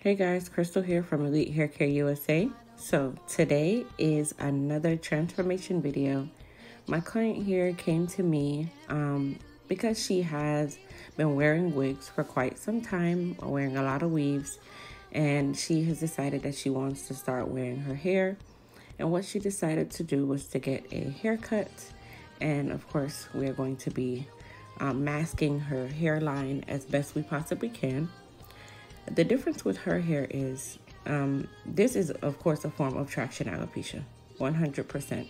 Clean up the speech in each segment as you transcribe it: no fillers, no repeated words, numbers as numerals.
Hey guys, Crystal here from Elite Hair Care USA. So today is another transformation video. My client here came to me because she has been wearing wigs for quite some time, wearing a lot of weaves, and she has decided that she wants to start wearing her hair. And what she decided to do was to get a haircut, and of course we are going to be masking her hairline as best we possibly can. The difference with her hair is, this is of course a form of traction alopecia, 100%.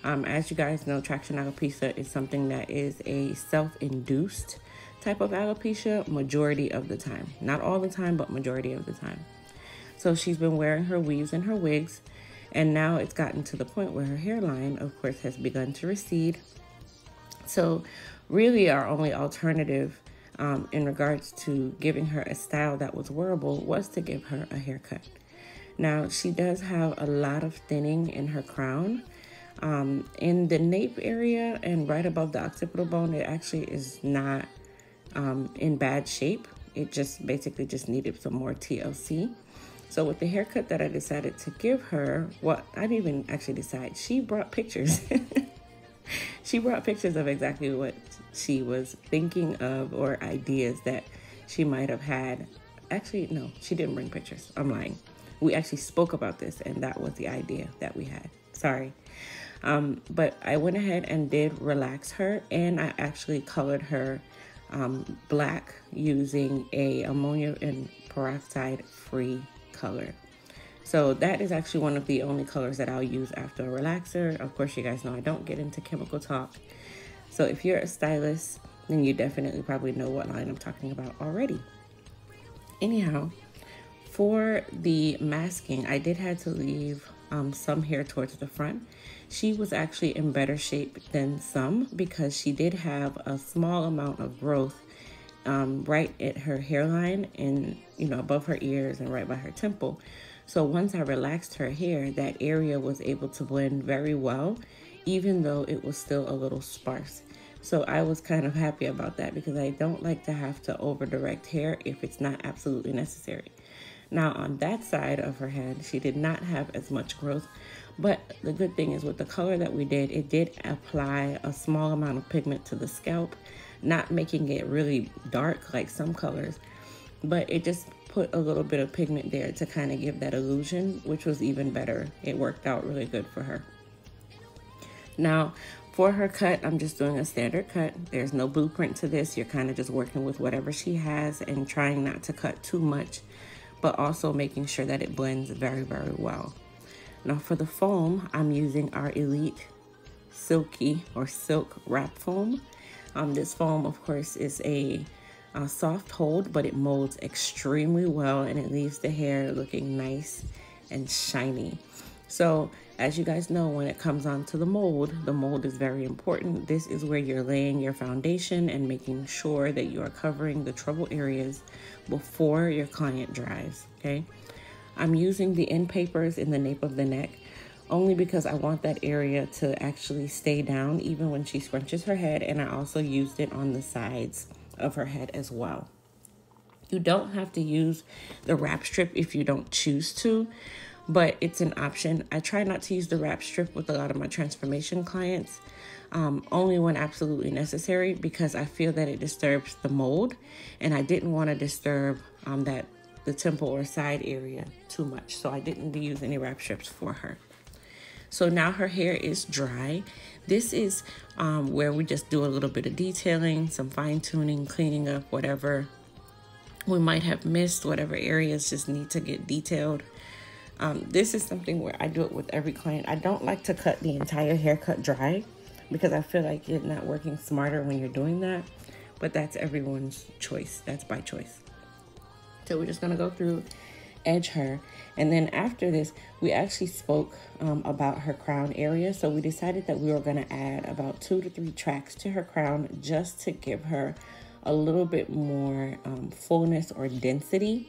As you guys know, traction alopecia is something that is a self-induced type of alopecia majority of the time. Not all the time, but majority of the time. So she's been wearing her weaves and her wigs, and now it's gotten to the point where her hairline, of course, has begun to recede. So really our only alternative in regards to giving her a style that was wearable was to give her a haircut. Now, she does have a lot of thinning in her crown. In the nape area and right above the occipital bone, it actually is not in bad shape. It just basically just needed some more TLC. So with the haircut that I decided to give her, I didn't even actually decide. She brought pictures. She brought pictures of exactly what she was thinking of or ideas that she might have had. Actually, no, she didn't bring pictures. I'm lying. We actually spoke about this, and that was the idea that we had. Sorry. But I went ahead and did relax her, and I actually colored her black using a ammonia and peroxide free color. So that is actually one of the only colors that I'll use after a relaxer. Of course, you guys know I don't get into chemical talk. So if you're a stylist, then you definitely probably know what line I'm talking about already. Anyhow, for the masking, I did have to leave some hair towards the front. She was actually in better shape than some because she did have a small amount of growth right at her hairline and, above her ears and right by her temple. So once I relaxed her hair, that area was able to blend very well, even though it was still a little sparse. So I was kind of happy about that because I don't like to have to over direct hair if it's not absolutely necessary. Now on that side of her head, she did not have as much growth, but the good thing is with the color that we did, it did apply a small amount of pigment to the scalp, not making it really dark like some colors, but it just put a little bit of pigment there to kind of give that illusion, which was even better. It worked out really good for her. Now, for her cut, I'm just doing a standard cut. There's no blueprint to this. You're kind of just working with whatever she has and trying not to cut too much, but also making sure that it blends very, very well. Now, for the foam, I'm using our Elite Silky or Silk Wrap Foam. This foam, of course, is a soft hold, but it molds extremely well and it leaves the hair looking nice and shiny. So as you guys know, when it comes on to the mold is very important. This is where you're laying your foundation and making sure that you are covering the trouble areas before your client dries, okay? I'm using the end papers in the nape of the neck only because I want that area to actually stay down even when she scrunches her head, and I also used it on the sides of her head as well. You don't have to use the wrap strip if you don't choose to, but it's an option. I try not to use the wrap strip with a lot of my transformation clients, only when absolutely necessary, because I feel that it disturbs the mold, and I didn't want to disturb the temple or side area too much, so I didn't use any wrap strips for her. So now her hair is dry. This is where we just do a little bit of detailing, some fine tuning, cleaning up whatever we might have missed, whatever areas just need to get detailed. This is something where I do it with every client. I don't like to cut the entire haircut dry because I feel like you're not working smarter when you're doing that, but that's everyone's choice. That's by choice. So we're just gonna go through, edge her, and then after this we actually spoke about her crown area. So we decided that we were going to add about 2 to 3 tracks to her crown just to give her a little bit more fullness or density.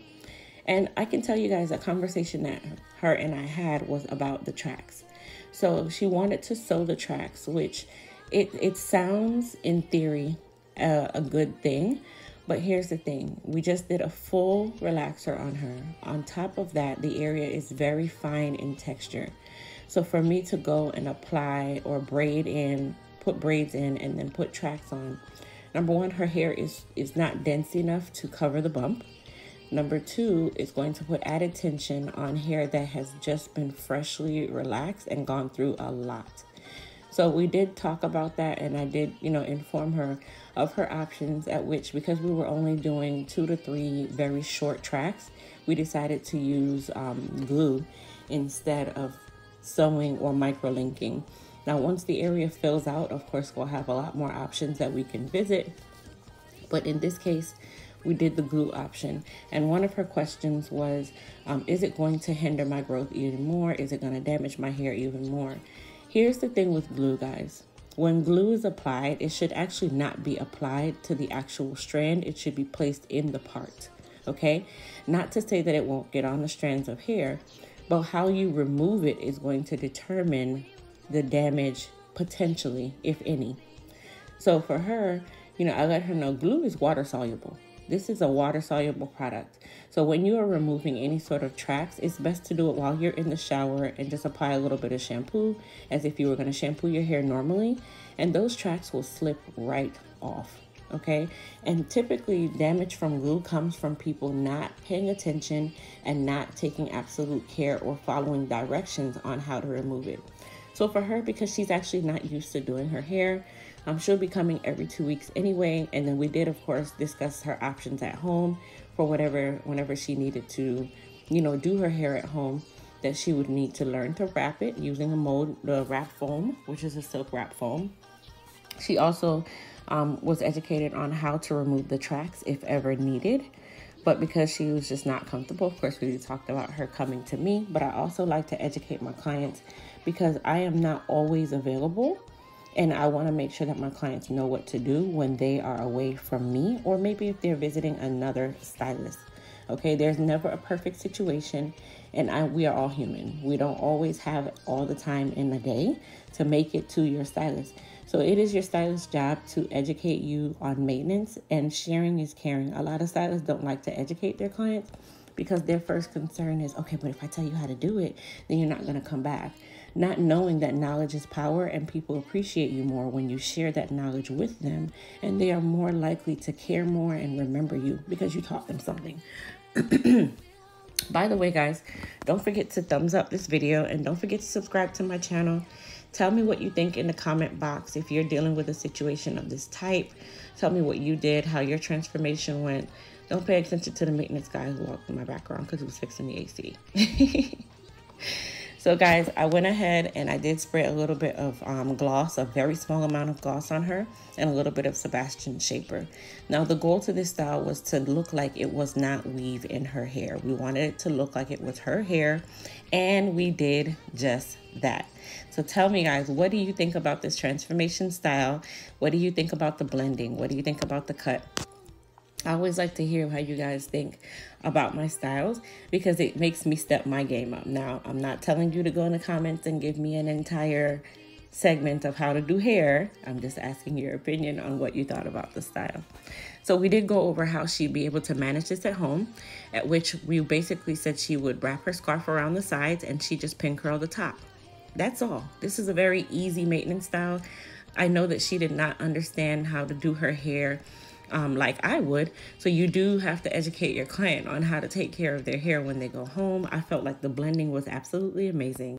And I can tell you guys a conversation that her and I had was about the tracks. So she wanted to sew the tracks, which it sounds in theory a good thing, But here's the thing, we just did a full relaxer on her. On top of that, the area is very fine in texture. So for me to go and apply or braid in, put braids in and then put tracks on, number one, her hair is not dense enough to cover the bump. Number two, it's going to put added tension on hair that has just been freshly relaxed and gone through a lot. So we did talk about that, and I did, inform her of her options, at which, because we were only doing 2 to 3 very short tracks, we decided to use glue instead of sewing or microlinking. Now, once the area fills out, of course, we'll have a lot more options that we can visit. But in this case, we did the glue option. And one of her questions was, is it going to hinder my growth even more? Is it going to damage my hair even more? Here's the thing with glue, guys. When glue is applied, it should actually not be applied to the actual strand. It should be placed in the part, okay? Not to say that it won't get on the strands of hair, but how you remove it is going to determine the damage potentially, if any. So for her, I let her know glue is water soluble. This is a water soluble product. So when you are removing any sort of tracks, it's best to do it while you're in the shower and just apply a little bit of shampoo as if you were going to shampoo your hair normally. And those tracks will slip right off. Okay. And typically damage from glue comes from people not paying attention and not taking absolute care or following directions on how to remove it. So for her, because she's actually not used to doing her hair, she'll be coming every 2 weeks anyway. And then we did, of course, discuss her options at home for whenever she needed to, do her hair at home, that she would need to learn to wrap it using the wrap foam, which is a silk wrap foam. She also was educated on how to remove the tracks if ever needed. But because she was just not comfortable, of course, we talked about her coming to me. But I also like to educate my clients because I am not always available. And I want to make sure that my clients know what to do when they are away from me, or maybe if they're visiting another stylist. Okay, there's never a perfect situation, and we are all human. We don't always have all the time in the day to make it to your stylist. So it is your stylist's job to educate you on maintenance, and sharing is caring. A lot of stylists don't like to educate their clients because their first concern is, okay, but if I tell you how to do it, then you're not going to come back. Not knowing that knowledge is power, and people appreciate you more when you share that knowledge with them, and they are more likely to care more and remember you because you taught them something. By the way, guys, don't forget to thumbs up this video, and don't forget to subscribe to my channel. Tell me what you think in the comment box if you're dealing with a situation of this type. Tell me what you did, how your transformation went. Don't pay attention to the maintenance guy who walked in my background because he was fixing the AC. So guys, I went ahead and I did spray a little bit of gloss, a very small amount of gloss on her, and a little bit of Sebastian Shaper. Now the goal to this style was to look like it was not weave in her hair. We wanted it to look like it was her hair, and we did just that. So tell me, guys, what do you think about this transformation style? What do you think about the blending? What do you think about the cut? I always like to hear how you guys think about my styles because it makes me step my game up. Now, I'm not telling you to go in the comments and give me an entire segment of how to do hair. I'm just asking your opinion on what you thought about the style. So we did go over how she'd be able to manage this at home, at which we basically said she would wrap her scarf around the sides and she just pin curl the top. That's all. This is a very easy maintenance style. I know that she did not understand how to do her hair like I would. So you do have to educate your client on how to take care of their hair when they go home. I felt like the blending was absolutely amazing.